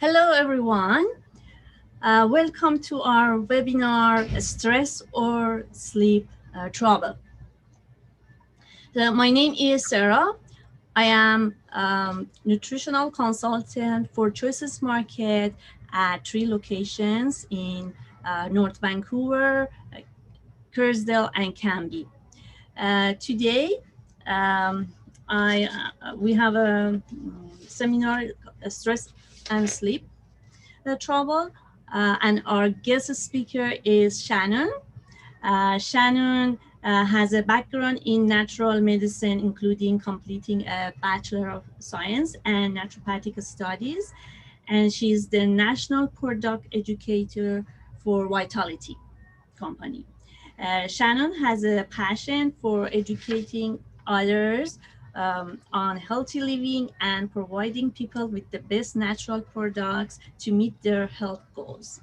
Hello, everyone. Welcome to our webinar, Stress or Sleep Trouble. My name is Sarah. I am nutritional consultant for Choices Market at 3 locations in North Vancouver, Kerrsdale, and Cambie. Today, um, we have a seminar, Stress and Sleep Trouble, and our guest speaker is Shannon. Shannon has a background in natural medicine, including completing a Bachelor of Science and Naturopathic Studies, and she's the National Product Educator for Vitality Company. Shannon has a passion for educating others on healthy living and providing people with the best natural products to meet their health goals.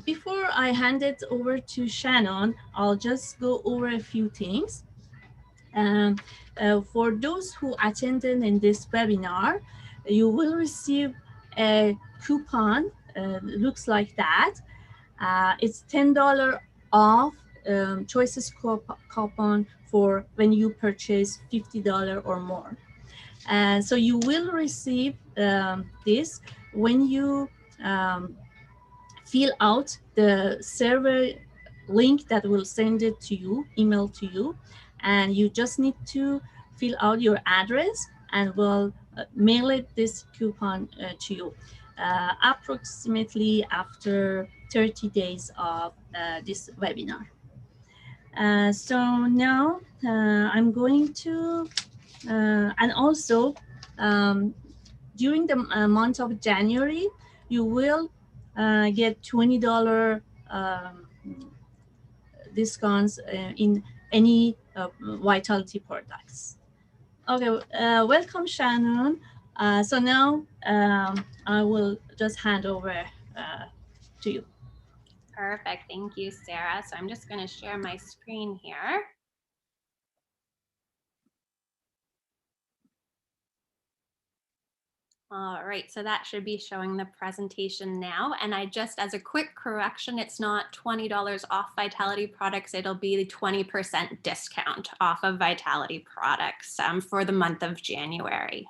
Before I hand it over to Shannon, I'll just go over a few things. Um, for those who attended in this webinar, you will receive a coupon, looks like that. It's $10 off Choices coupon for when you purchase $50 or more. And so you will receive this when you fill out the survey link that will send it to you, email to you, and you just need to fill out your address and we'll mail it this coupon to you approximately after 30 days of this webinar. So now I'm going to, and also during the month of January, you will get $20 discounts in any Vitality products. Okay, welcome Shannon. So now I will just hand over to you. Perfect, thank you, Sarah. So I'm just going to share my screen here. All right, so that should be showing the presentation now. And I just, as a quick correction, it's not $20 off Vitality products. It'll be the 20% discount off of Vitality products for the month of January.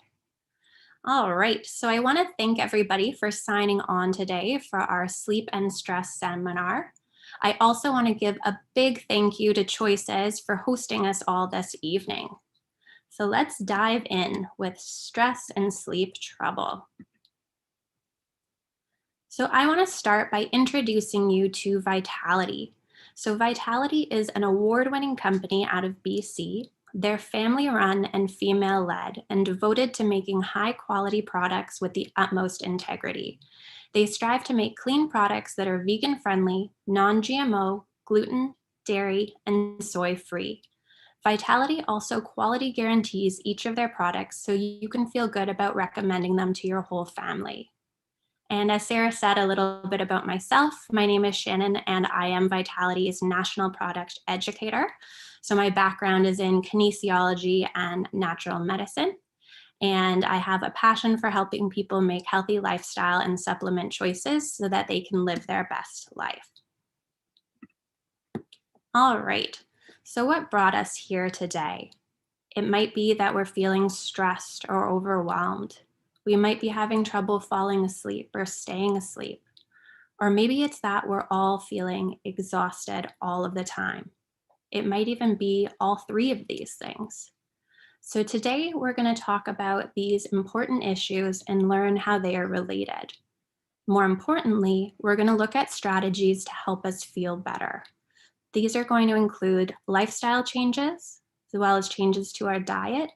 All right, so I want to thank everybody for signing on today for our sleep and stress seminar. I also want to give a big thank you to Choices for hosting us all this evening. So let's dive in with stress and sleep trouble. So I want to start by introducing you to Vitality. So Vitality is an award-winning company out of BC. They're family-run and female-led and devoted to making high-quality products with the utmost integrity. They strive to make clean products that are vegan-friendly, non-GMO, gluten, dairy, and soy-free. Vitality also quality guarantees each of their products so you can feel good about recommending them to your whole family. And as Sarah said a little bit about myself, my name is Shannon and I am Vitality's National Product Educator. So my background is in kinesiology and natural medicine. And I have a passion for helping people make healthy lifestyle and supplement choices so that they can live their best life. All right. So what brought us here today? It might be that we're feeling stressed or overwhelmed. We might be having trouble falling asleep or staying asleep. Or maybe it's that we're all feeling exhausted all of the time. It might even be all three of these things. So today we're going to talk about these important issues and learn how they are related. More importantly, we're going to look at strategies to help us feel better. These are going to include lifestyle changes, as well as changes to our diet,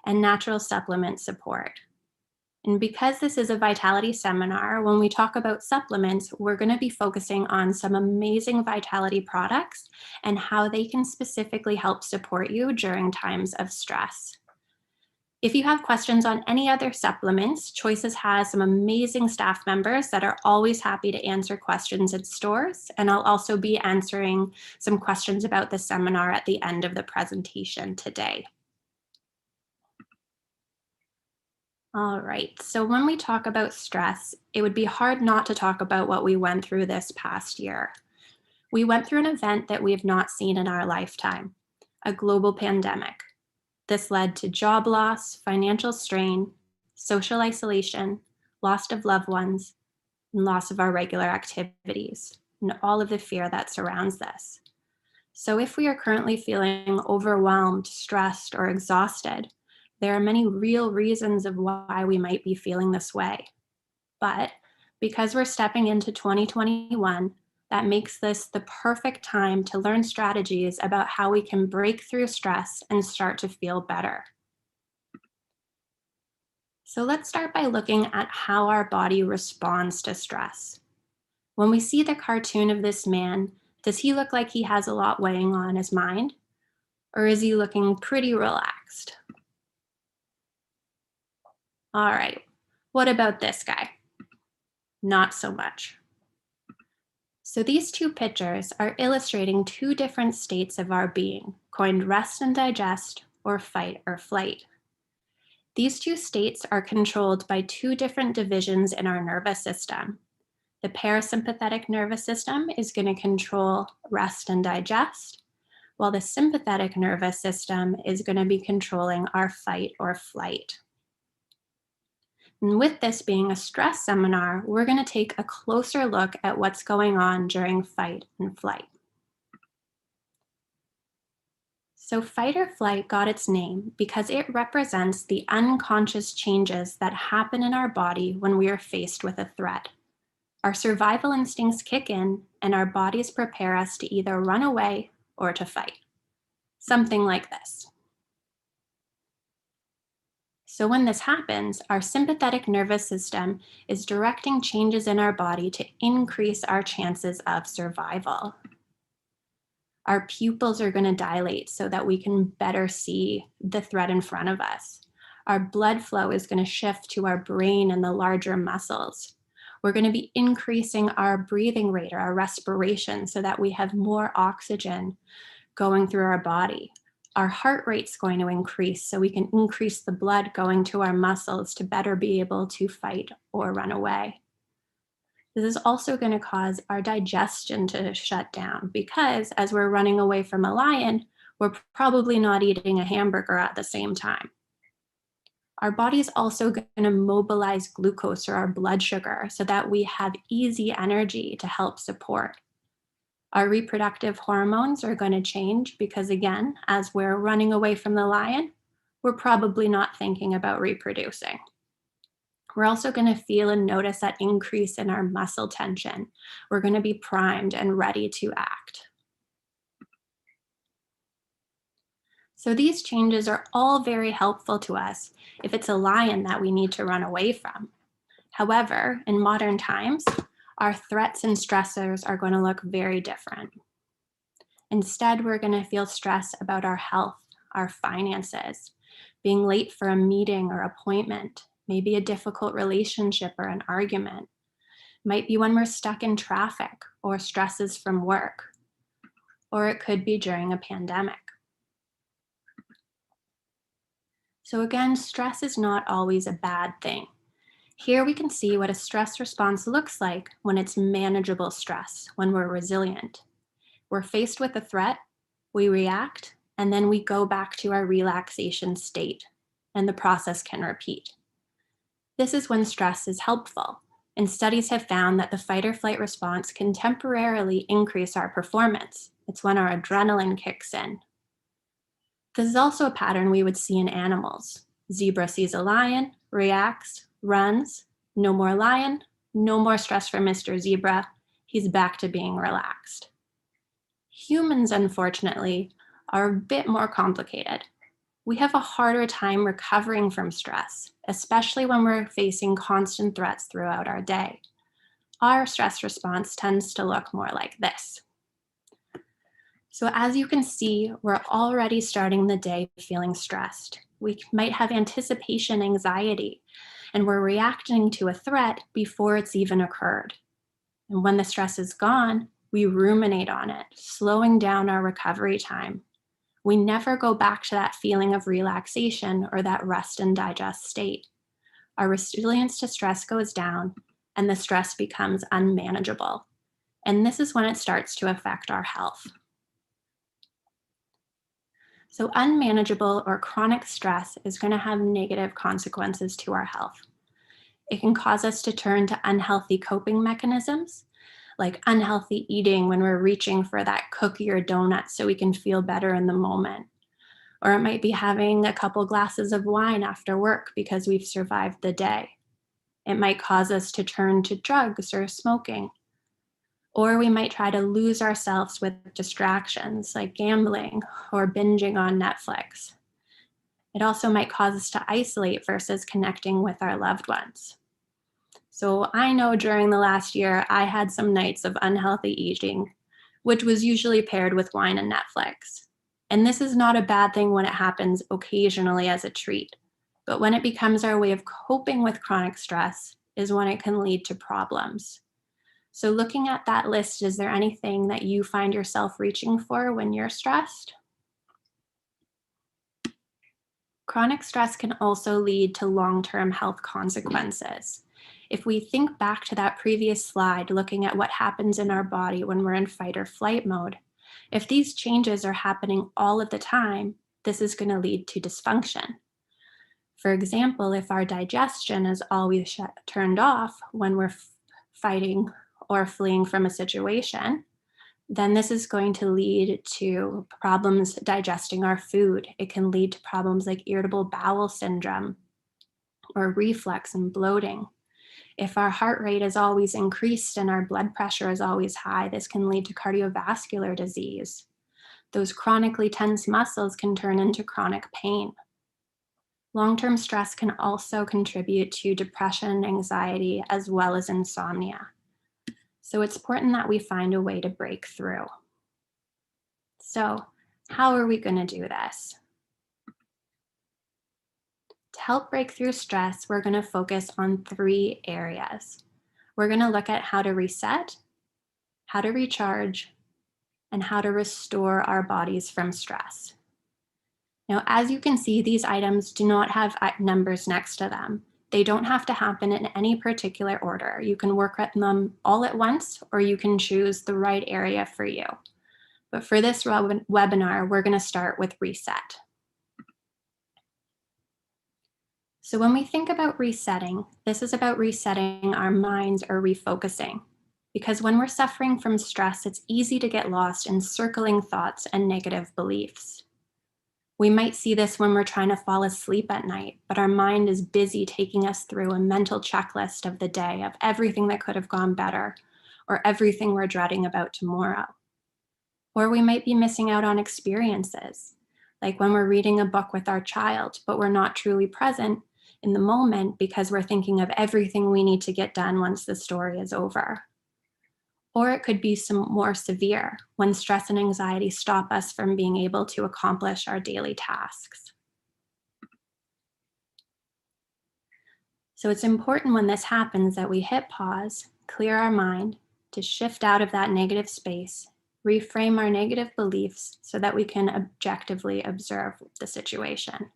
and natural supplement support. And because this is a Vitality seminar, when we talk about supplements, we're going to be focusing on some amazing Vitality products and how they can specifically help support you during times of stress. If you have questions on any other supplements, Choices has some amazing staff members that are always happy to answer questions at stores. And I'll also be answering some questions about the seminar at the end of the presentation today. All right. So when we talk about stress, it would be hard not to talk about what we went through this past year. We went through an event that we have not seen in our lifetime, a global pandemic. This led to job loss, financial strain, social isolation, loss of loved ones, and loss of our regular activities, and all of the fear that surrounds this. So, if we are currently feeling overwhelmed, stressed, or exhausted, there are many real reasons of why we might be feeling this way. But because we're stepping into 2021, that makes this the perfect time to learn strategies about how we can break through stress and start to feel better. So let's start by looking at how our body responds to stress. When we see the cartoon of this man, does he look like he has a lot weighing on his mind? Or is he looking pretty relaxed? All right, what about this guy? Not so much. So these two pictures are illustrating two different states of our being, coined rest and digest, or fight or flight. These two states are controlled by two different divisions in our nervous system. The parasympathetic nervous system is going to control rest and digest, while the sympathetic nervous system is going to be controlling our fight or flight. And with this being a stress seminar, we're going to take a closer look at what's going on during fight and flight. So, fight or flight got its name because it represents the unconscious changes that happen in our body when we are faced with a threat. Our survival instincts kick in, and our bodies prepare us to either run away or to fight. Something like this. So, when this happens, our sympathetic nervous system is directing changes in our body to increase our chances of survival. Our pupils are going to dilate so that we can better see the threat in front of us. Our blood flow is going to shift to our brain and the larger muscles. We're going to be increasing our breathing rate or our respiration so that we have more oxygen going through our body. Our heart rate's going to increase so we can increase the blood going to our muscles to better be able to fight or run away. This is also going to cause our digestion to shut down because as we're running away from a lion, we're probably not eating a hamburger at the same time. Our body is also going to mobilize glucose or our blood sugar so that we have easy energy to help support. Our reproductive hormones are going to change because, again, as we're running away from the lion, we're probably not thinking about reproducing. We're also going to feel and notice that increase in our muscle tension. We're going to be primed and ready to act. So these changes are all very helpful to us if it's a lion that we need to run away from. However, in modern times, our threats and stressors are going to look very different. Instead, we're going to feel stress about our health, our finances, being late for a meeting or appointment, maybe a difficult relationship or an argument. Might be when we're stuck in traffic or stresses from work, or it could be during a pandemic. So again, stress is not always a bad thing. Here we can see what a stress response looks like when it's manageable stress, when we're resilient. We're faced with a threat, we react, and then we go back to our relaxation state, and the process can repeat. This is when stress is helpful, and studies have found that the fight or flight response can temporarily increase our performance. It's when our adrenaline kicks in. This is also a pattern we would see in animals. Zebra sees a lion, reacts, runs, no more lion, no more stress for Mr. Zebra, he's back to being relaxed. Humans, unfortunately, are a bit more complicated. We have a harder time recovering from stress, especially when we're facing constant threats throughout our day. Our stress response tends to look more like this. So as you can see, we're already starting the day feeling stressed. We might have anticipation anxiety, and we're reacting to a threat before it's even occurred. And when the stress is gone, we ruminate on it, slowing down our recovery time. We never go back to that feeling of relaxation or that rest and digest state. Our resilience to stress goes down, and the stress becomes unmanageable. And this is when it starts to affect our health. So unmanageable or chronic stress is going to have negative consequences to our health. It can cause us to turn to unhealthy coping mechanisms, like unhealthy eating when we're reaching for that cookie or donut so we can feel better in the moment. Or it might be having a couple glasses of wine after work because we've survived the day. It might cause us to turn to drugs or smoking. Or we might try to lose ourselves with distractions like gambling or binging on Netflix. It also might cause us to isolate versus connecting with our loved ones. So I know during the last year, I had some nights of unhealthy eating, which was usually paired with wine and Netflix. And this is not a bad thing when it happens occasionally as a treat. But when it becomes our way of coping with chronic stress is when it can lead to problems. So looking at that list, is there anything that you find yourself reaching for when you're stressed? Chronic stress can also lead to long-term health consequences. If we think back to that previous slide, looking at what happens in our body when we're in fight or flight mode, if these changes are happening all of the time, this is going to lead to dysfunction. For example, if our digestion is always turned off when we're fighting or fleeing from a situation, then this is going to lead to problems digesting our food. It can lead to problems like irritable bowel syndrome or reflux and bloating. If our heart rate is always increased and our blood pressure is always high, this can lead to cardiovascular disease. Those chronically tense muscles can turn into chronic pain. Long-term stress can also contribute to depression, anxiety, as well as insomnia. So it's important that we find a way to break through. So how are we going to do this? To help break through stress, we're going to focus on 3 areas. We're going to look at how to reset, how to recharge, and how to restore our bodies from stress. Now, as you can see, these items do not have numbers next to them. They don't have to happen in any particular order. You can work at them all at once, or you can choose the right area for you. But for this webinar, we're going to start with reset. So when we think about resetting, this is about resetting our minds or refocusing. Because when we're suffering from stress, it's easy to get lost in circling thoughts and negative beliefs. We might see this when we're trying to fall asleep at night, but our mind is busy taking us through a mental checklist of the day of everything that could have gone better or everything we're dreading about tomorrow. Or we might be missing out on experiences, like when we're reading a book with our child, but we're not truly present in the moment because we're thinking of everything we need to get done once the story is over. Or it could be some more severe, when stress and anxiety stop us from being able to accomplish our daily tasks. So it's important when this happens that we hit pause, clear our mind, to shift out of that negative space, reframe our negative beliefs so that we can objectively observe the situation.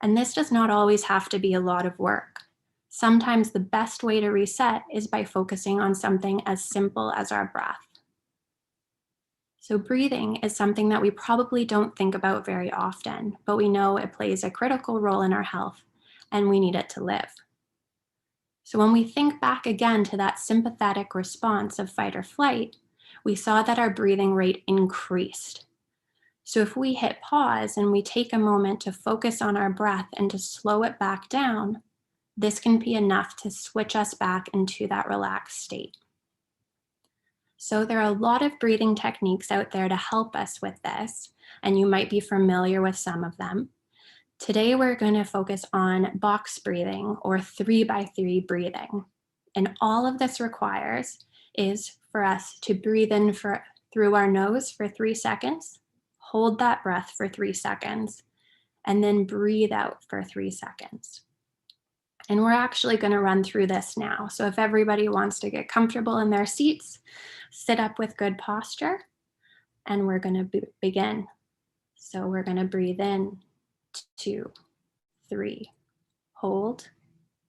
And this does not always have to be a lot of work. Sometimes the best way to reset is by focusing on something as simple as our breath. So breathing is something that we probably don't think about very often, but we know it plays a critical role in our health and we need it to live. So when we think back again to that sympathetic response of fight or flight, we saw that our breathing rate increased. So if we hit pause and we take a moment to focus on our breath and to slow it back down, this can be enough to switch us back into that relaxed state. So there are a lot of breathing techniques out there to help us with this, and you might be familiar with some of them. Today, we're going to focus on box breathing or 3x3 breathing. And all of this requires is for us to breathe in through our nose for 3 seconds, hold that breath for 3 seconds, and then breathe out for 3 seconds. And we're actually going to run through this now. So if everybody wants to get comfortable in their seats, sit up with good posture, and we're going to begin. So we're going to breathe in, 2, 3, hold,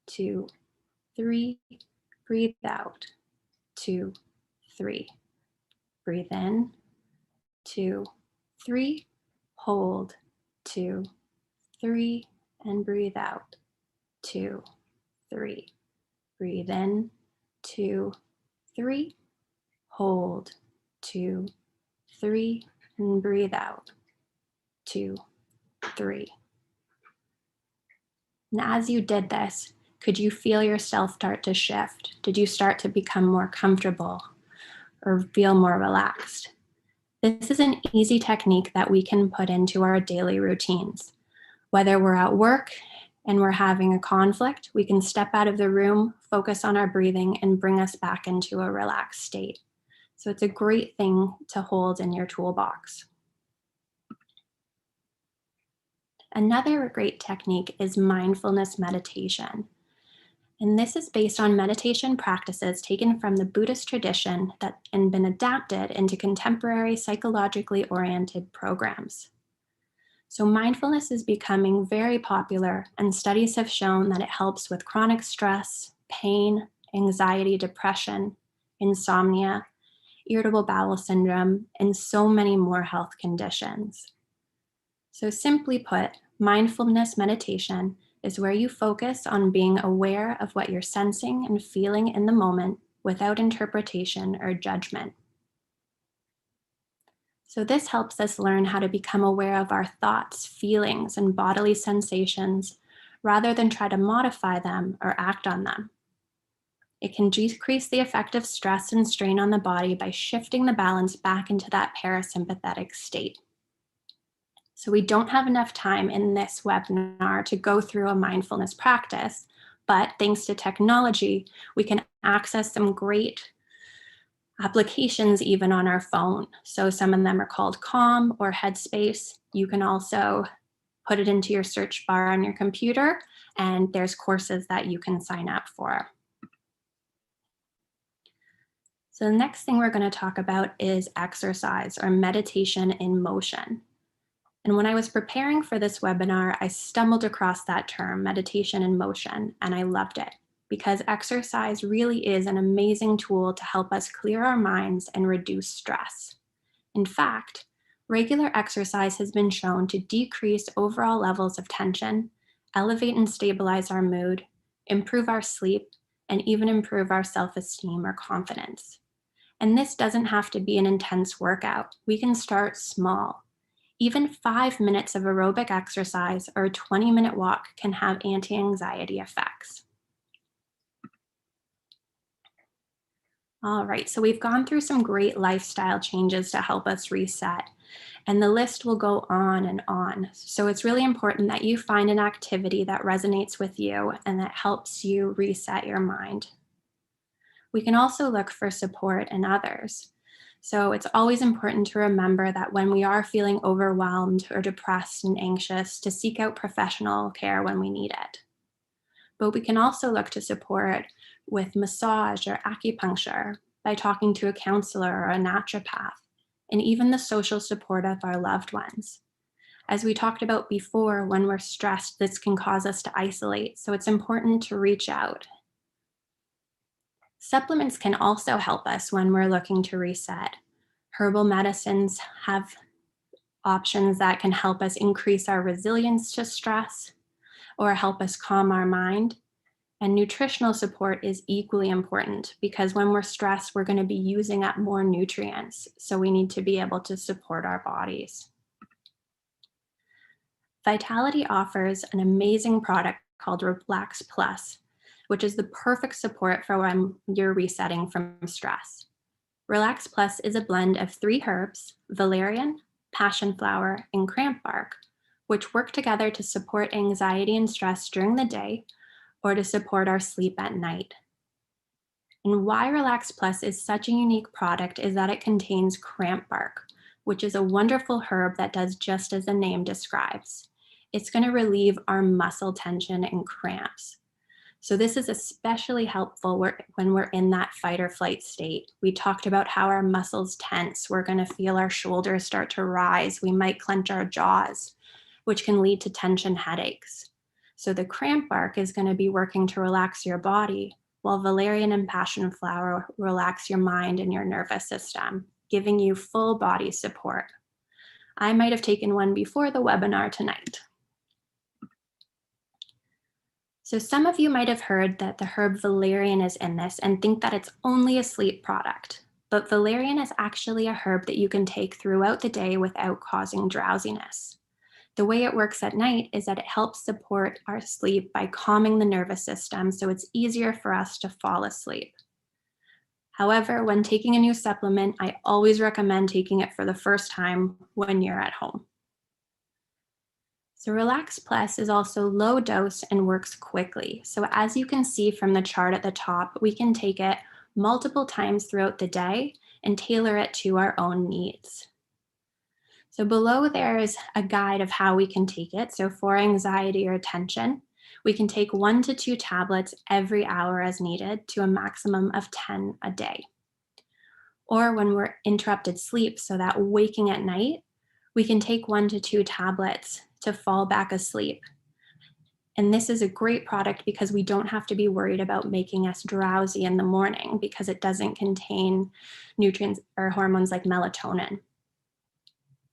2, 3. Breathe out. 2, 3. Breathe in. 2, 3. Hold. 2, 3. And breathe out. 2, 3. Breathe in. 2, 3. Hold. 2, 3. And breathe out. 2, 3. And as you did this, could you feel yourself start to shift? Did you start to become more comfortable or feel more relaxed? This is an easy technique that we can put into our daily routines. Whether we're at work and we're having a conflict, we can step out of the room, focus on our breathing, and bring us back into a relaxed state. So it's a great thing to hold in your toolbox. Another great technique is mindfulness meditation. And this is based on meditation practices taken from the Buddhist tradition and been adapted into contemporary psychologically oriented programs. So mindfulness is becoming very popular, and studies have shown that it helps with chronic stress, pain, anxiety, depression, insomnia, irritable bowel syndrome, and so many more health conditions. So simply put, mindfulness meditation is where you focus on being aware of what you're sensing and feeling in the moment without interpretation or judgment. So this helps us learn how to become aware of our thoughts, feelings, and bodily sensations rather than try to modify them or act on them. It can decrease the effect of stress and strain on the body by shifting the balance back into that parasympathetic state. So we don't have enough time in this webinar to go through a mindfulness practice, but thanks to technology, we can access some great applications even on our phone. So some of them are called Calm or Headspace. You can also put it into your search bar on your computer, and there's courses that you can sign up for. So the next thing we're going to talk about is exercise or meditation in motion. And when I was preparing for this webinar, I stumbled across that term, meditation in motion, and I loved it because exercise really is an amazing tool to help us clear our minds and reduce stress. In fact, regular exercise has been shown to decrease overall levels of tension, elevate and stabilize our mood, improve our sleep, and even improve our self-esteem or confidence. And this doesn't have to be an intense workout. We can start small. Even 5 minutes of aerobic exercise or a 20-minute walk can have anti-anxiety effects. All right, so we've gone through some great lifestyle changes to help us reset, and the list will go on and on. So it's really important that you find an activity that resonates with you and that helps you reset your mind. We can also look for support in others. So it's always important to remember that when we are feeling overwhelmed or depressed and anxious, to seek out professional care when we need it. But we can also look to support with massage or acupuncture, by talking to a counselor or a naturopath, and even the social support of our loved ones. As we talked about before, when we're stressed, this can cause us to isolate, so it's important to reach out. Supplements can also help us when we're looking to reset. Herbal medicines have options that can help us increase our resilience to stress or help us calm our mind. And nutritional support is equally important because when we're stressed, we're going to be using up more nutrients. So we need to be able to support our bodies. Vitality offers an amazing product called Relax Plus, which is the perfect support for when you're resetting from stress. Relax Plus is a blend of 3 herbs, valerian, passion flower, and cramp bark, which work together to support anxiety and stress during the day or to support our sleep at night. And why Relax Plus is such a unique product is that it contains cramp bark, which is a wonderful herb that does just as the name describes. It's going to relieve our muscle tension and cramps. So this is especially helpful when we're in that fight or flight state. We talked about how our muscles tense. We're going to feel our shoulders start to rise. We might clench our jaws, which can lead to tension headaches. So the cramp bark is going to be working to relax your body, while valerian and passion flower relax your mind and your nervous system, giving you full body support. I might have taken one before the webinar tonight. So some of you might have heard that the herb valerian is in this and think that it's only a sleep product, but valerian is actually a herb that you can take throughout the day without causing drowsiness. The way it works at night is that it helps support our sleep by calming the nervous system, so it's easier for us to fall asleep. However, when taking a new supplement, I always recommend taking it for the first time when you're at home. So Relax Plus is also low dose and works quickly. So as you can see from the chart at the top, we can take it multiple times throughout the day and tailor it to our own needs. So below there is a guide of how we can take it. So for anxiety or tension, we can take 1 to 2 tablets every hour as needed to a maximum of 10 a day. Or when we're interrupted sleep, so that waking at night, we can take 1 to 2 tablets to fall back asleep. And this is a great product because we don't have to be worried about making us drowsy in the morning because it doesn't contain nutrients or hormones like melatonin.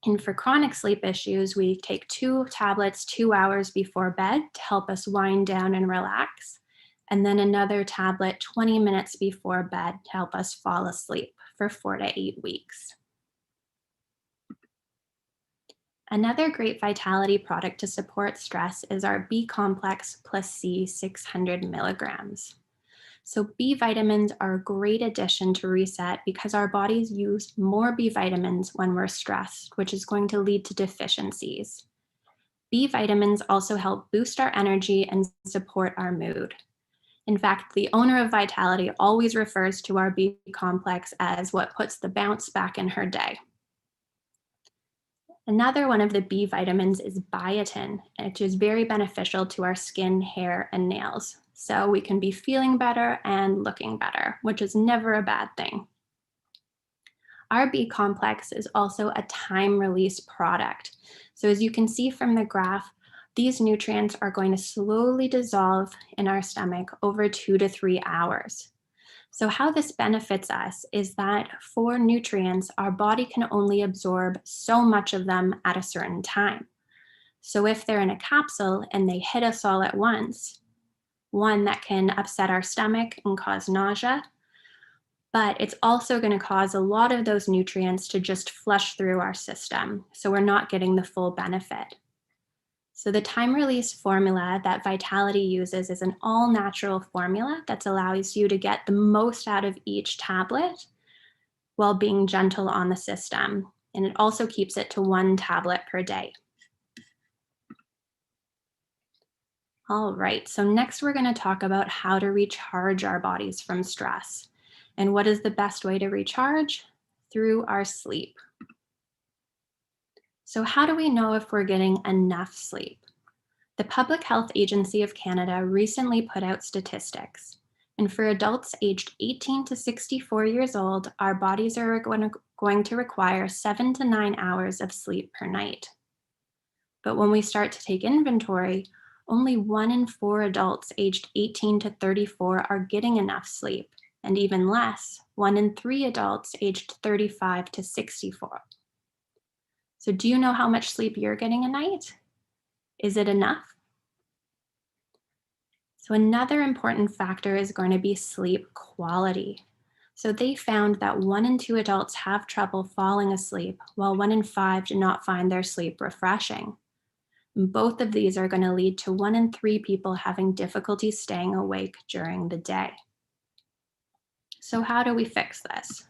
And for chronic sleep issues, we take 2 tablets 2 hours before bed to help us wind down and relax. And then another tablet 20 minutes before bed to help us fall asleep for 4 to 8 weeks. Another great vitality product to support stress is our B complex plus C 600 milligrams. So B vitamins are a great addition to reset because our bodies use more B vitamins when we're stressed, which is going to lead to deficiencies. B vitamins also help boost our energy and support our mood. In fact, the owner of Vitality always refers to our B complex as what puts the bounce back in her day. Another one of the B vitamins is biotin, which is very beneficial to our skin, hair, and nails. So we can be feeling better and looking better, which is never a bad thing. Our B complex is also a time-release product. So as you can see from the graph, these nutrients are going to slowly dissolve in our stomach over 2 to 3 hours. So how this benefits us is that for nutrients, our body can only absorb so much of them at a certain time. So if they're in a capsule and they hit us all at once, one, that can upset our stomach and cause nausea, but it's also going to cause a lot of those nutrients to just flush through our system. So we're not getting the full benefit. So the time release formula that Vitality uses is an all natural formula that allows you to get the most out of each tablet while being gentle on the system. And it also keeps it to 1 tablet per day. All right, so next we're going to talk about how to recharge our bodies from stress. And what is the best way to recharge? Through our sleep. So how do we know if we're getting enough sleep? The Public Health Agency of Canada recently put out statistics. And for adults aged 18 to 64 years old, our bodies are going to require 7 to 9 hours of sleep per night. But when we start to take inventory, only 1 in 4 adults aged 18 to 34 are getting enough sleep, and even less, 1 in 3 adults aged 35 to 64. So do you know how much sleep you're getting a night? Is it enough? So another important factor is going to be sleep quality. So they found that 1 in 2 adults have trouble falling asleep, while 1 in 5 do not find their sleep refreshing. And both of these are going to lead to 1 in 3 people having difficulty staying awake during the day. So how do we fix this?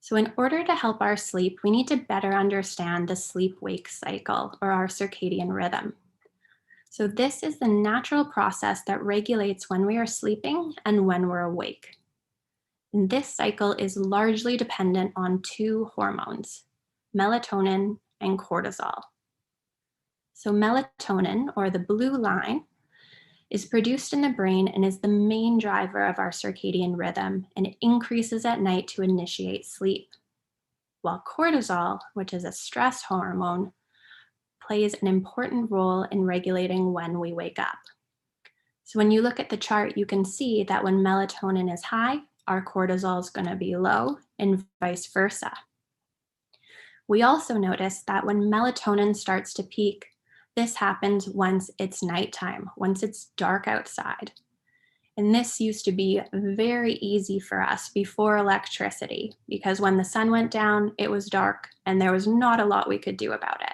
So in order to help our sleep, we need to better understand the sleep-wake cycle, or our circadian rhythm. So this is the natural process that regulates when we are sleeping and when we're awake. And this cycle is largely dependent on 2 hormones, melatonin and cortisol. So melatonin, or the blue line, is produced in the brain and is the main driver of our circadian rhythm, and it increases at night to initiate sleep. While cortisol, which is a stress hormone, plays an important role in regulating when we wake up. So when you look at the chart, you can see that when melatonin is high, our cortisol is going to be low and vice versa. We also notice that when melatonin starts to peak, this happens once it's nighttime, once it's dark outside. And this used to be very easy for us before electricity, because when the sun went down, it was dark and there was not a lot we could do about it.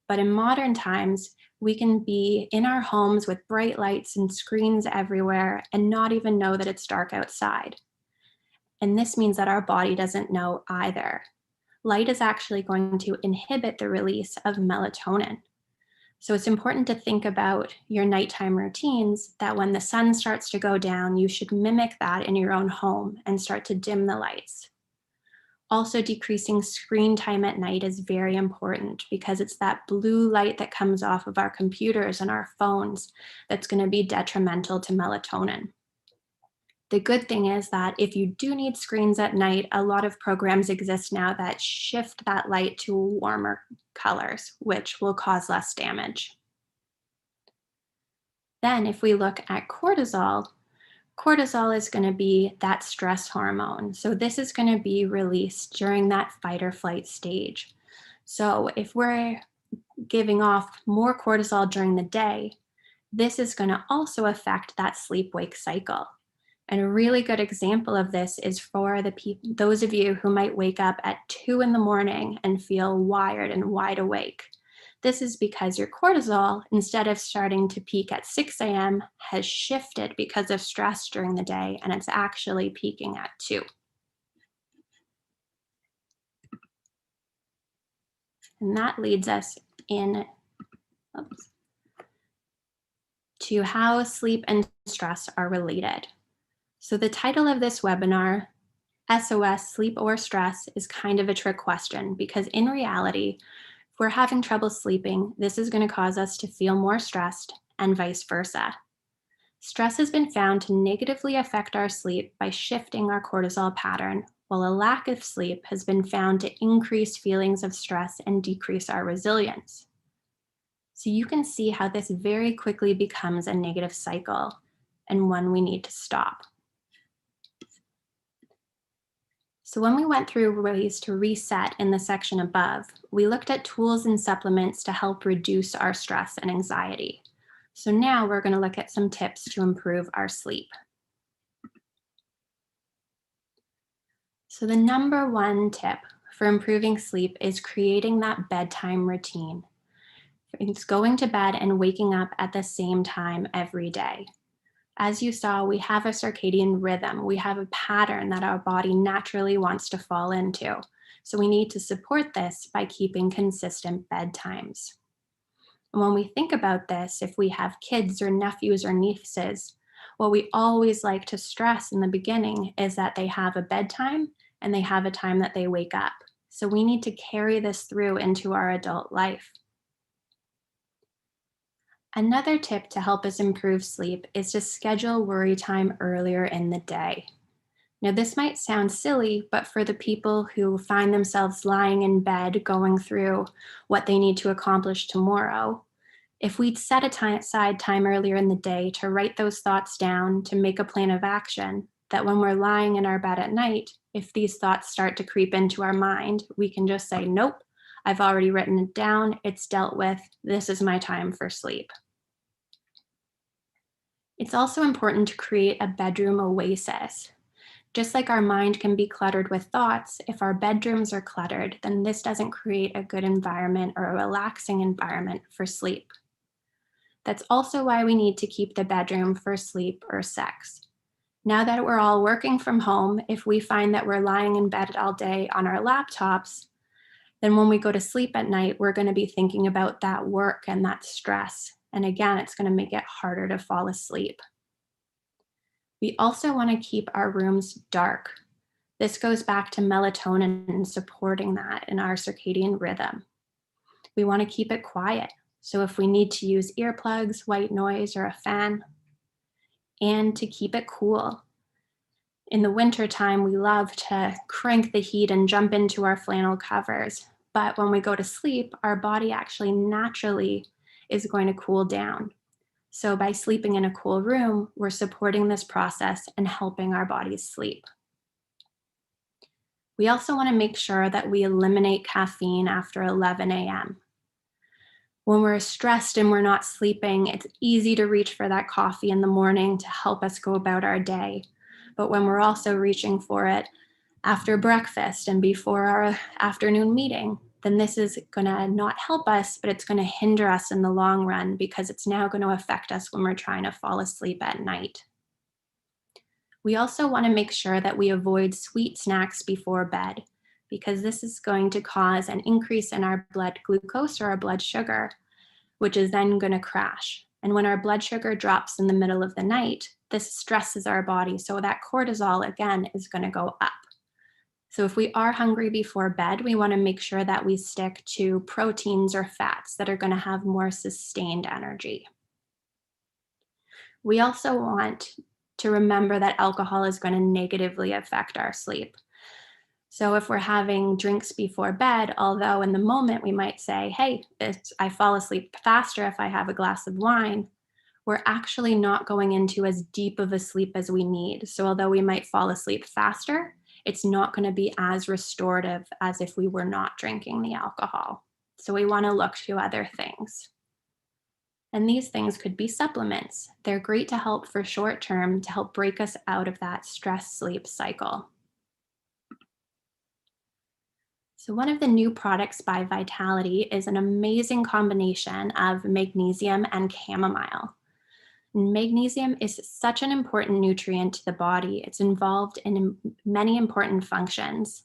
But in modern times, we can be in our homes with bright lights and screens everywhere and not even know that it's dark outside. And this means that our body doesn't know either. Light is actually going to inhibit the release of melatonin. So it's important to think about your nighttime routines, that when the sun starts to go down, you should mimic that in your own home and start to dim the lights. Also, decreasing screen time at night is very important because it's that blue light that comes off of our computers and our phones that's going to be detrimental to melatonin. The good thing is that if you do need screens at night, a lot of programs exist now that shift that light to warmer colors, which will cause less damage. Then if we look at cortisol, cortisol is going to be that stress hormone. So this is going to be released during that fight or flight stage. So if we're giving off more cortisol during the day, this is going to also affect that sleep-wake cycle. And a really good example of this is for those of you who might wake up at 2 in the morning and feel wired and wide awake. This is because your cortisol, instead of starting to peak at 6 a.m., has shifted because of stress during the day, and it's actually peaking at 2. And that leads us in to how sleep and stress are related. So the title of this webinar, SOS, Sleep or Stress, is kind of a trick question because in reality, if we're having trouble sleeping, this is going to cause us to feel more stressed and vice versa. Stress has been found to negatively affect our sleep by shifting our cortisol pattern, while a lack of sleep has been found to increase feelings of stress and decrease our resilience. So you can see how this very quickly becomes a negative cycle and one we need to stop. So when we went through ways to reset in the section above, we looked at tools and supplements to help reduce our stress and anxiety. So now we're going to look at some tips to improve our sleep. So the number one tip for improving sleep is creating that bedtime routine. It's going to bed and waking up at the same time every day. As you saw, we have a circadian rhythm. We have a pattern that our body naturally wants to fall into. So we need to support this by keeping consistent bedtimes. And when we think about this, if we have kids or nephews or nieces, what we always like to stress in the beginning is that they have a bedtime and they have a time that they wake up. So we need to carry this through into our adult life. Another tip to help us improve sleep is to schedule worry time earlier in the day. Now, this might sound silly, but for the people who find themselves lying in bed going through what they need to accomplish tomorrow, if we'd set aside time earlier in the day to write those thoughts down, to make a plan of action, that when we're lying in our bed at night, if these thoughts start to creep into our mind, we can just say, nope, I've already written it down, it's dealt with, this is my time for sleep. It's also important to create a bedroom oasis. Just like our mind can be cluttered with thoughts, if our bedrooms are cluttered, then this doesn't create a good environment or a relaxing environment for sleep. That's also why we need to keep the bedroom for sleep or sex. Now that we're all working from home, if we find that we're lying in bed all day on our laptops, then when we go to sleep at night, we're going to be thinking about that work and that stress. And again, it's going to make it harder to fall asleep. We also want to keep our rooms dark. This goes back to melatonin and supporting that in our circadian rhythm. We want to keep it quiet. So if we need to use earplugs, white noise, or a fan, and to keep it cool. In the wintertime, we love to crank the heat and jump into our flannel covers. But when we go to sleep, our body actually naturally is going to cool down. So by sleeping in a cool room, we're supporting this process and helping our bodies sleep. We also want to make sure that we eliminate caffeine after 11 a.m. When we're stressed and we're not sleeping, it's easy to reach for that coffee in the morning to help us go about our day. But when we're also reaching for it after breakfast and before our afternoon meeting, then this is going to not help us, but it's going to hinder us in the long run because it's now going to affect us when we're trying to fall asleep at night. We also want to make sure that we avoid sweet snacks before bed because this is going to cause an increase in our blood glucose or our blood sugar, which is then going to crash. And when our blood sugar drops in the middle of the night, this stresses our body. So that cortisol, again, is going to go up. So if we are hungry before bed, we want to make sure that we stick to proteins or fats that are going to have more sustained energy. We also want to remember that alcohol is going to negatively affect our sleep. So if we're having drinks before bed, although in the moment we might say, hey, I fall asleep faster if I have a glass of wine, we're actually not going into as deep of a sleep as we need. So although we might fall asleep faster, it's not going to be as restorative as if we were not drinking the alcohol. So we want to look to other things. And these things could be supplements. They're great to help for short term to help break us out of that stress sleep cycle. So one of the new products by Vitality is an amazing combination of magnesium and chamomile. Magnesium is such an important nutrient to the body. It's involved in many important functions.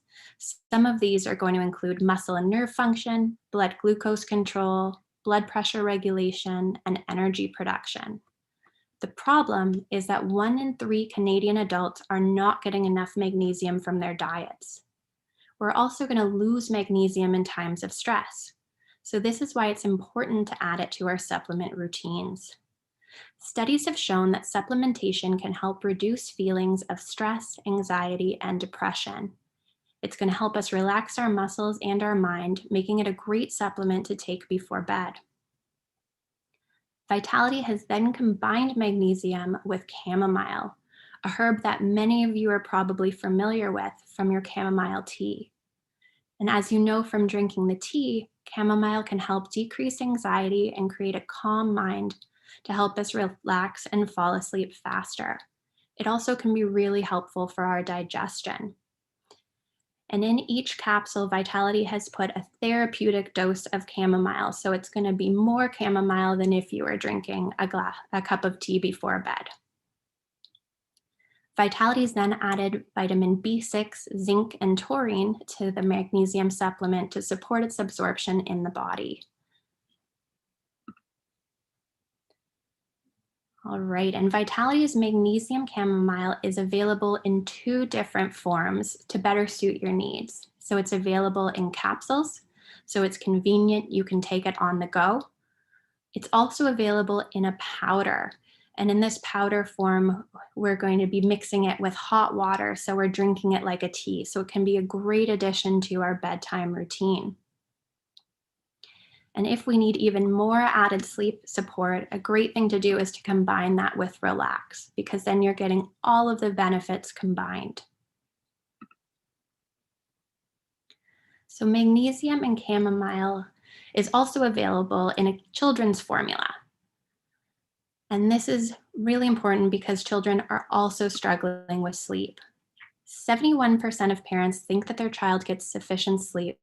Some of these are going to include muscle and nerve function, blood glucose control, blood pressure regulation, and energy production. The problem is that 1 in 3 Canadian adults are not getting enough magnesium from their diets. We're also going to lose magnesium in times of stress. So this is why it's important to add it to our supplement routines. Studies have shown that supplementation can help reduce feelings of stress, anxiety, and depression. It's going to help us relax our muscles and our mind, making it a great supplement to take before bed. Vitality has then combined magnesium with chamomile, a herb that many of you are probably familiar with from your chamomile tea. And as you know from drinking the tea, chamomile can help decrease anxiety and create a calm mind to help us relax and fall asleep faster. It also can be really helpful for our digestion. And in each capsule, Vitality has put a therapeutic dose of chamomile. So it's going to be more chamomile than if you were drinking a cup of tea before bed. Vitality's then added vitamin B6, zinc, and taurine to the magnesium supplement to support its absorption in the body. All right, and Vitality's magnesium chamomile is available in 2 different forms to better suit your needs. So it's available in capsules, so it's convenient, you can take it on the go. It's also available in a powder, and in this powder form, we're going to be mixing it with hot water, so we're drinking it like a tea, so it can be a great addition to our bedtime routine. And if we need even more added sleep support, a great thing to do is to combine that with Relax, because then you're getting all of the benefits combined. So magnesium and chamomile is also available in a children's formula. And this is really important because children are also struggling with sleep. 71% of parents think that their child gets sufficient sleep,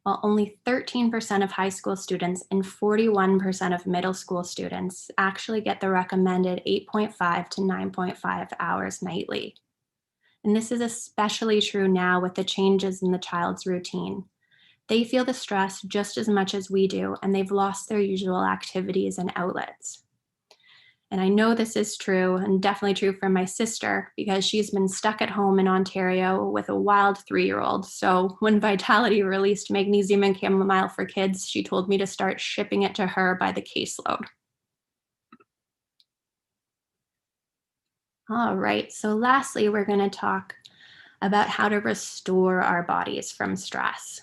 while only 13% of high school students and 41% of middle school students actually get the recommended 8.5 to 9.5 hours nightly. And this is especially true now with the changes in the child's routine. They feel the stress just as much as we do, and they've lost their usual activities and outlets. And I know this is true, and definitely true for my sister, because she's been stuck at home in Ontario with a wild 3-year-old. So when Vitality released magnesium and chamomile for kids, she told me to start shipping it to her by the caseload. All right, so lastly, we're going to talk about how to restore our bodies from stress.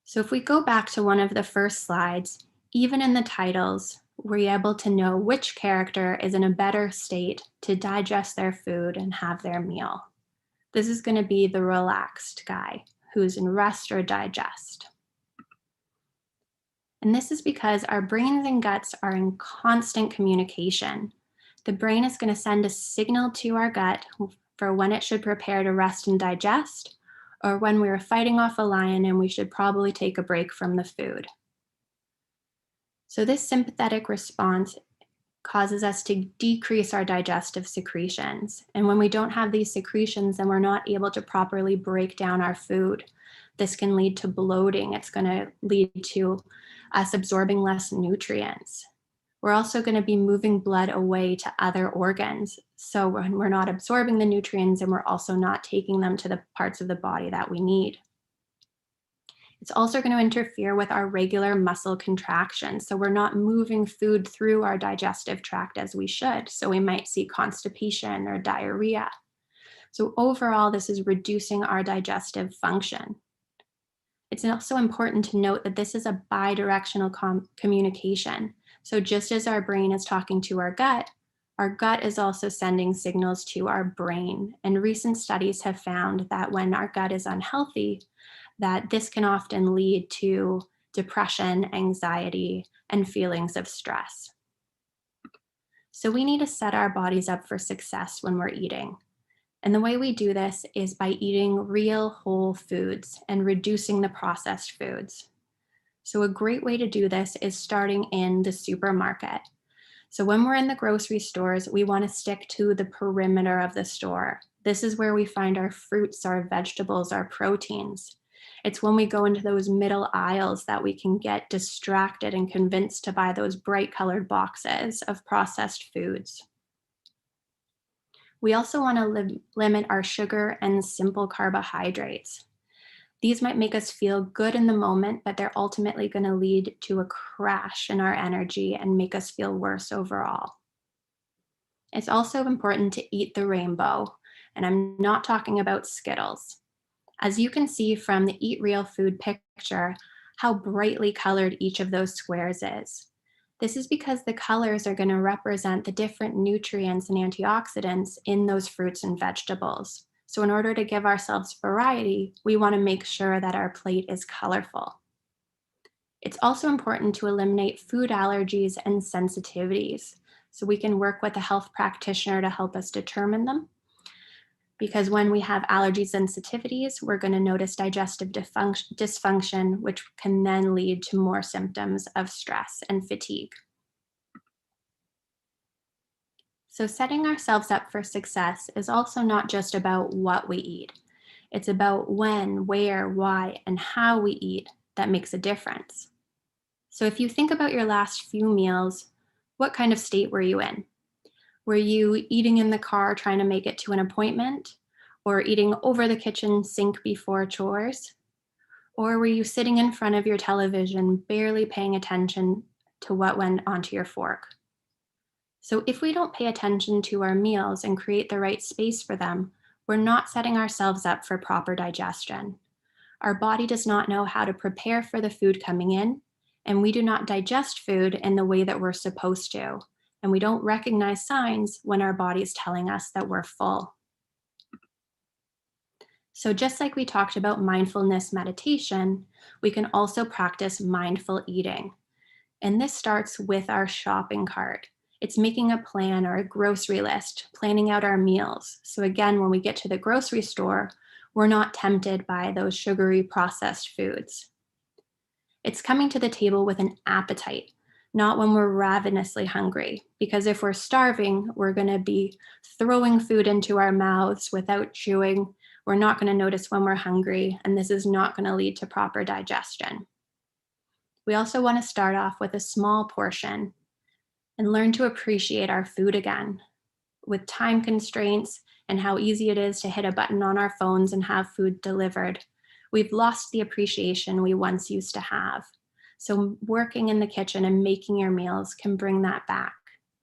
So if we go back to one of the first slides, even in the titles, we're able to know which character is in a better state to digest their food and have their meal. This is going to be the relaxed guy who's in rest or digest. And this is because our brains and guts are in constant communication. The brain is going to send a signal to our gut for when it should prepare to rest and digest, or when we are fighting off a lion and we should probably take a break from the food. So this sympathetic response causes us to decrease our digestive secretions. And when we don't have these secretions, then we're not able to properly break down our food. This can lead to bloating. It's going to lead to us absorbing less nutrients. We're also going to be moving blood away to other organs. So when we're not absorbing the nutrients, and we're also not taking them to the parts of the body that we need. It's also going to interfere with our regular muscle contractions. So we're not moving food through our digestive tract as we should. So we might see constipation or diarrhea. So overall, this is reducing our digestive function. It's also important to note that this is a bidirectional communication. So just as our brain is talking to our gut is also sending signals to our brain. And recent studies have found that when our gut is unhealthy, that this can often lead to depression, anxiety, and feelings of stress. So we need to set our bodies up for success when we're eating. And the way we do this is by eating real whole foods and reducing the processed foods. So a great way to do this is starting in the supermarket. So when we're in the grocery stores, we want to stick to the perimeter of the store. This is where we find our fruits, our vegetables, our proteins. It's when we go into those middle aisles that we can get distracted and convinced to buy those bright colored boxes of processed foods. We also want to limit our sugar and simple carbohydrates. These might make us feel good in the moment, but they're ultimately going to lead to a crash in our energy and make us feel worse overall. It's also important to eat the rainbow, and I'm not talking about Skittles. As you can see from the Eat Real Food picture, how brightly colored each of those squares is. This is because the colors are going to represent the different nutrients and antioxidants in those fruits and vegetables. So in order to give ourselves variety, we want to make sure that our plate is colorful. It's also important to eliminate food allergies and sensitivities. So we can work with a health practitioner to help us determine them. Because when we have allergy sensitivities, we're going to notice digestive dysfunction, which can then lead to more symptoms of stress and fatigue. So setting ourselves up for success is also not just about what we eat. It's about when, where, why, and how we eat that makes a difference. So if you think about your last few meals, what kind of state were you in? Were you eating in the car trying to make it to an appointment? Or eating over the kitchen sink before chores? Or were you sitting in front of your television, barely paying attention to what went onto your fork? So if we don't pay attention to our meals and create the right space for them, we're not setting ourselves up for proper digestion. Our body does not know how to prepare for the food coming in, and we do not digest food in the way that we're supposed to. And we don't recognize signs when our body is telling us that we're full. So just like we talked about mindfulness meditation, we can also practice mindful eating. And this starts with our shopping cart. It's making a plan or a grocery list, planning out our meals. So again, when we get to the grocery store, we're not tempted by those sugary processed foods. It's coming to the table with an appetite, not when we're ravenously hungry. Because if we're starving, we're going to be throwing food into our mouths without chewing. We're not going to notice when we're hungry, and this is not going to lead to proper digestion. We also want to start off with a small portion and learn to appreciate our food again. With time constraints and how easy it is to hit a button on our phones and have food delivered, we've lost the appreciation we once used to have. So working in the kitchen and making your meals can bring that back.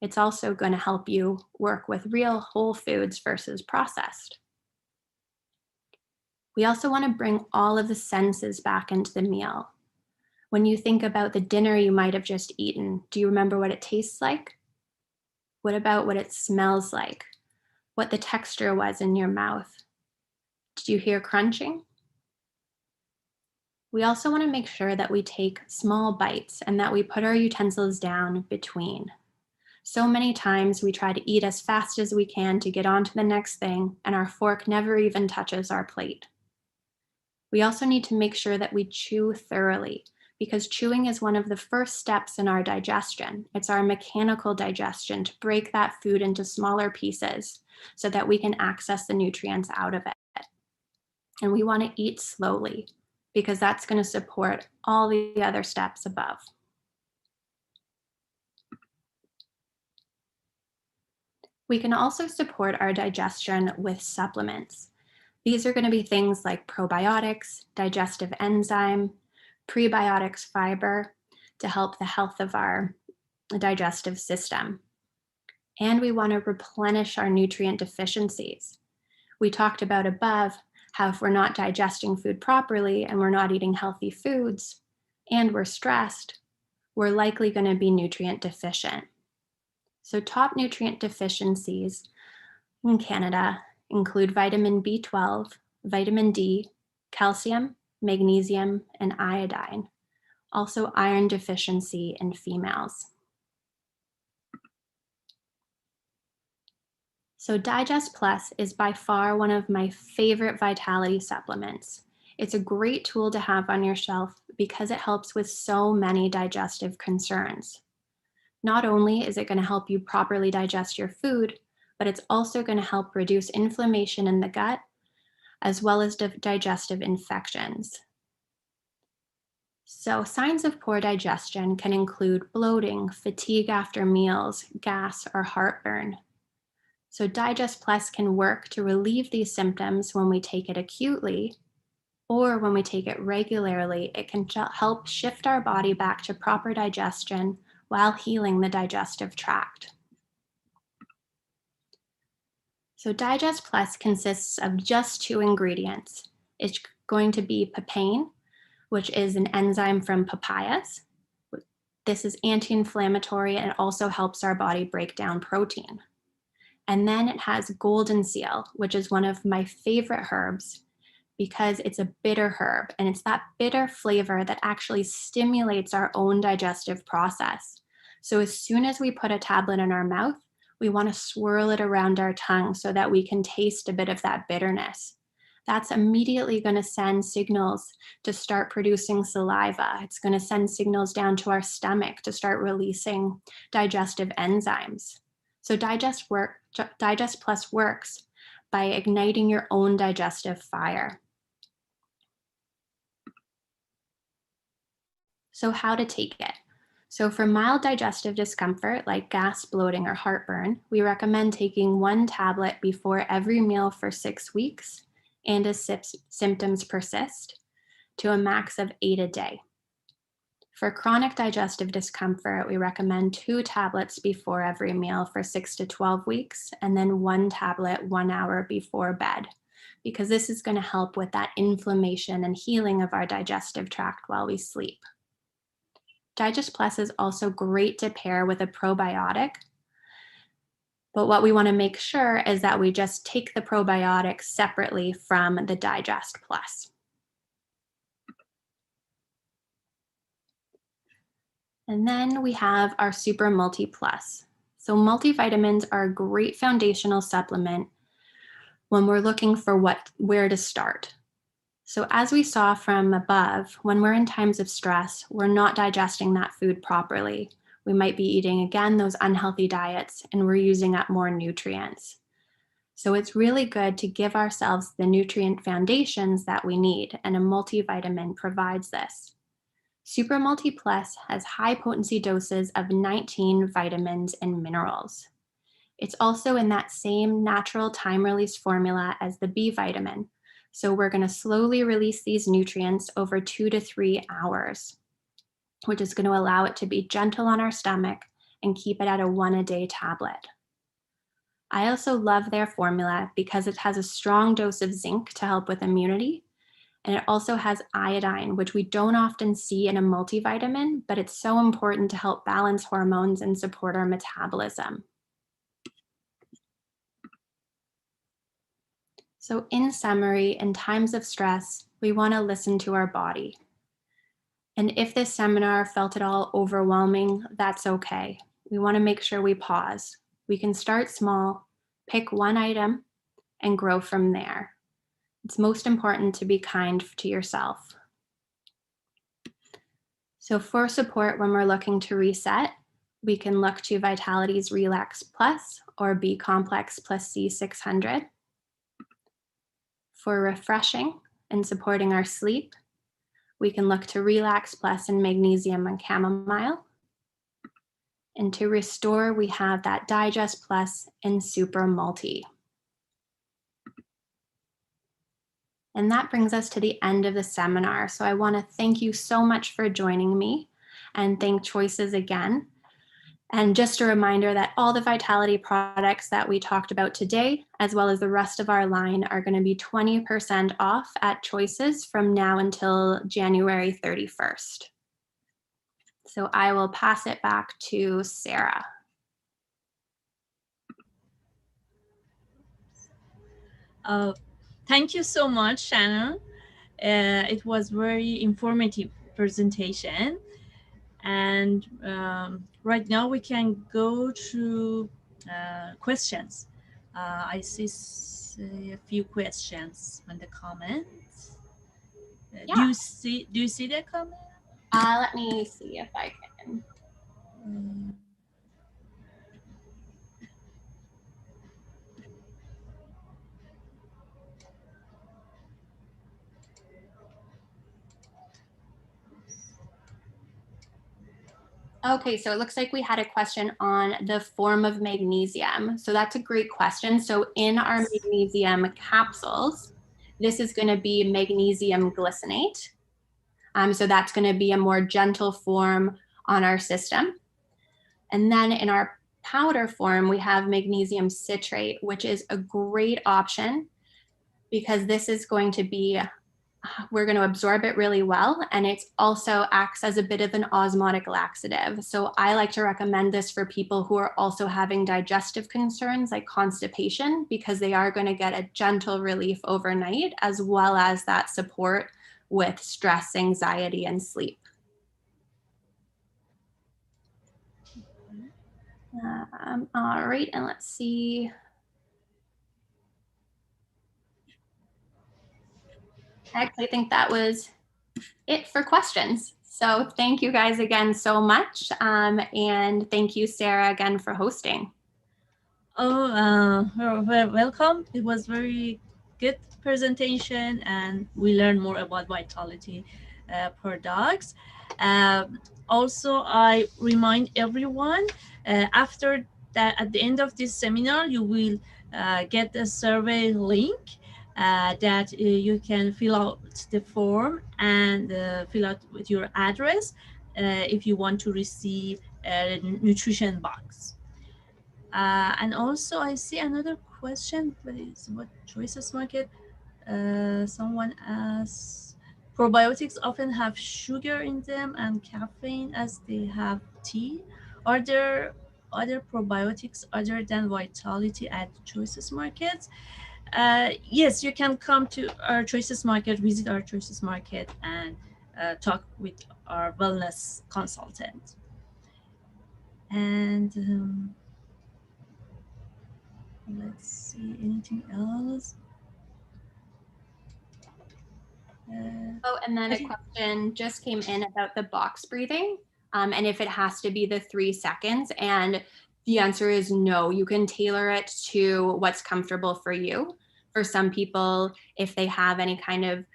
It's also going to help you work with real whole foods versus processed. We also want to bring all of the senses back into the meal. When you think about the dinner you might have just eaten, do you remember what it tastes like? What about what it smells like? What the texture was in your mouth? Did you hear crunching? We also want to make sure that we take small bites and that we put our utensils down between. So many times we try to eat as fast as we can to get on to the next thing, and our fork never even touches our plate. We also need to make sure that we chew thoroughly, because chewing is one of the first steps in our digestion. It's our mechanical digestion to break that food into smaller pieces so that we can access the nutrients out of it. And we want to eat slowly because that's going to support all the other steps above. We can also support our digestion with supplements. These are going to be things like probiotics, digestive enzyme, prebiotics, fiber to help the health of our digestive system. And we want to replenish our nutrient deficiencies. We talked about above how if we're not digesting food properly and we're not eating healthy foods and we're stressed, we're likely going to be nutrient deficient. So top nutrient deficiencies in Canada include vitamin B12, vitamin D, calcium, magnesium, and iodine. Also iron deficiency in females. So Digest Plus is by far one of my favorite vitality supplements. It's a great tool to have on your shelf because it helps with so many digestive concerns. Not only is it going to help you properly digest your food, but it's also going to help reduce inflammation in the gut, as well as digestive infections. So signs of poor digestion can include bloating, fatigue after meals, gas, or heartburn. So Digest Plus can work to relieve these symptoms when we take it acutely, or when we take it regularly, it can help shift our body back to proper digestion while healing the digestive tract. So Digest Plus consists of just 2 ingredients. It's going to be papain, which is an enzyme from papayas. This is anti-inflammatory and it also helps our body break down protein. And then it has golden seal, which is one of my favorite herbs because it's a bitter herb and it's that bitter flavor that actually stimulates our own digestive process. So as soon as we put a tablet in our mouth, we want to swirl it around our tongue so that we can taste a bit of that bitterness. That's immediately going to send signals to start producing saliva. It's going to send signals down to our stomach to start releasing digestive enzymes. So Digest Plus works by igniting your own digestive fire. So how to take it? So for mild digestive discomfort like gas, bloating, or heartburn, we recommend taking 1 tablet before every meal for 6 weeks and as symptoms persist to a max of 8 a day. For chronic digestive discomfort, we recommend 2 tablets before every meal for 6 to 12 weeks, and then 1 tablet 1 hour before bed, because this is going to help with that inflammation and healing of our digestive tract while we sleep. Digest Plus is also great to pair with a probiotic, but what we want to make sure is that we just take the probiotic separately from the Digest Plus. And then we have our Super Multi Plus. So multivitamins are a great foundational supplement when we're looking for where to start. So as we saw from above, when we're in times of stress, we're not digesting that food properly. We might be eating, again, those unhealthy diets, and we're using up more nutrients. So it's really good to give ourselves the nutrient foundations that we need, and a multivitamin provides this. Super Multi Plus has high potency doses of 19 vitamins and minerals. It's also in that same natural time release formula as the B vitamin. So we're going to slowly release these nutrients over 2 to 3 hours, which is going to allow it to be gentle on our stomach and keep it at a 1 a day tablet. I also love their formula because it has a strong dose of zinc to help with immunity. And it also has iodine, which we don't often see in a multivitamin, but it's so important to help balance hormones and support our metabolism. So, in summary, in times of stress, we want to listen to our body. And if this seminar felt at all overwhelming, that's okay. We want to make sure we pause. We can start small, pick one item, and grow from there. It's most important to be kind to yourself. So, for support when we're looking to reset, we can look to Vitality's Relax Plus or B Complex plus C600. For refreshing and supporting our sleep, we can look to Relax Plus and Magnesium and Chamomile. And to restore, we have that Digest Plus and Super Multi. And that brings us to the end of the seminar. So I want to thank you so much for joining me and thank Choices again. And just a reminder that all the Vitality products that we talked about today, as well as the rest of our line, are going to be 20% off at Choices from now until January 31st. So I will pass it back to Sarah. Thank you so much, Shannon. It was very informative presentation. And right now we can go to questions. I see a few questions on the comments. Yeah. Do you see the comment? Let me see if I can. Okay, so it looks like we had a question on the form of magnesium. So that's a great question. So in our magnesium capsules, this is going to be magnesium glycinate. So that's going to be a more gentle form on our system. And then in our powder form, we have magnesium citrate, which is a great option because this is going to be, we're going to absorb it really well. And it also acts as a bit of an osmotic laxative. So I like to recommend this for people who are also having digestive concerns like constipation, because they are going to get a gentle relief overnight, as well as that support with stress, anxiety, and sleep. All right, and let's see. I actually think that was it for questions. So thank you guys again so much. And thank you, Sarah, again for hosting. Oh, welcome. It was very good presentation, and we learned more about Vitality products. Also, I remind everyone after that, at the end of this seminar, you will get a survey link that you can fill out the form and fill out with your address if you want to receive a nutrition box. And also, I see another question. What choices market? Someone asks, probiotics often have sugar in them and caffeine as they have tea. Are there other probiotics other than Vitality at Choices Market? Yes, you can come to our Choices Market, visit our Choices Market, and talk with our wellness consultant. And let's see, anything else? Oh, and then a question just came in about the box breathing and if it has to be the 3 seconds. And the answer is no. You can tailor it to what's comfortable for you. For some people, if they have any kind of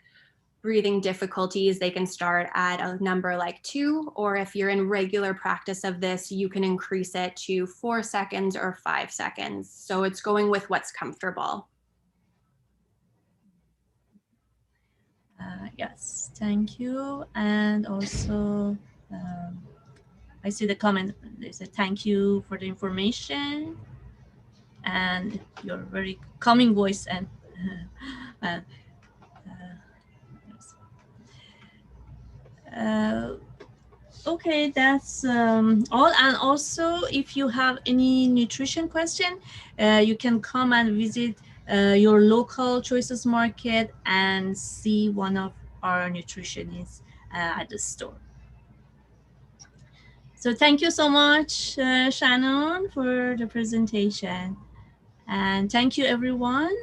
breathing difficulties, they can start at a number like 2, or if you're in regular practice of this, you can increase it to 4 seconds or 5 seconds. So it's going with what's comfortable. Yes, thank you. And also, I see the comment. They said thank you for the information. and your very calming voice. And uh, uh, okay, that's all. And also, if you have any nutrition question, you can come and visit your local choices market and see one of our nutritionists at the store. So thank you so much, Shannon, for the presentation. And thank you, everyone,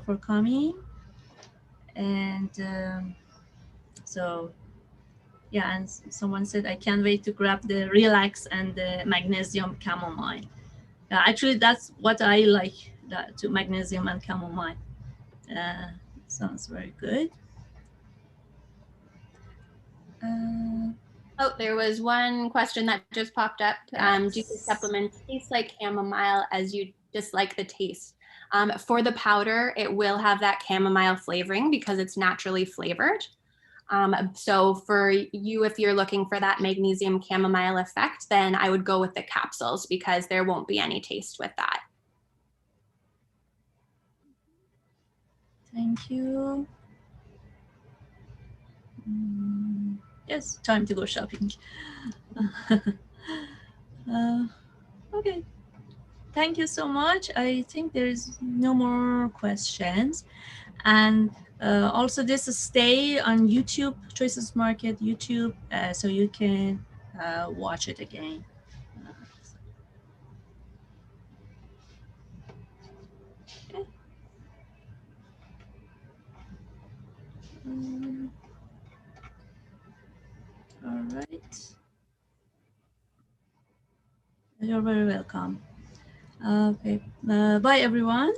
for coming. And so, yeah, and someone said, I can't wait to grab the relax and the magnesium chamomile. Actually, that's what I like, that to magnesium and chamomile. Uh, Sounds very good. Oh, there was one question that just popped up. Yes. Do the supplements taste like chamomile as you dislike the taste? For the powder, it will have that chamomile flavoring because it's naturally flavored. So for you, if you're looking for that magnesium chamomile effect, then I would go with the capsules because there won't be any taste with that. Thank you. Yes, time to go shopping. Okay. Thank you so much. I think there's no more questions. And also, this stay on YouTube, Choices Market YouTube, so you can watch it again. Okay. All right. You're very welcome. Okay. Bye, everyone.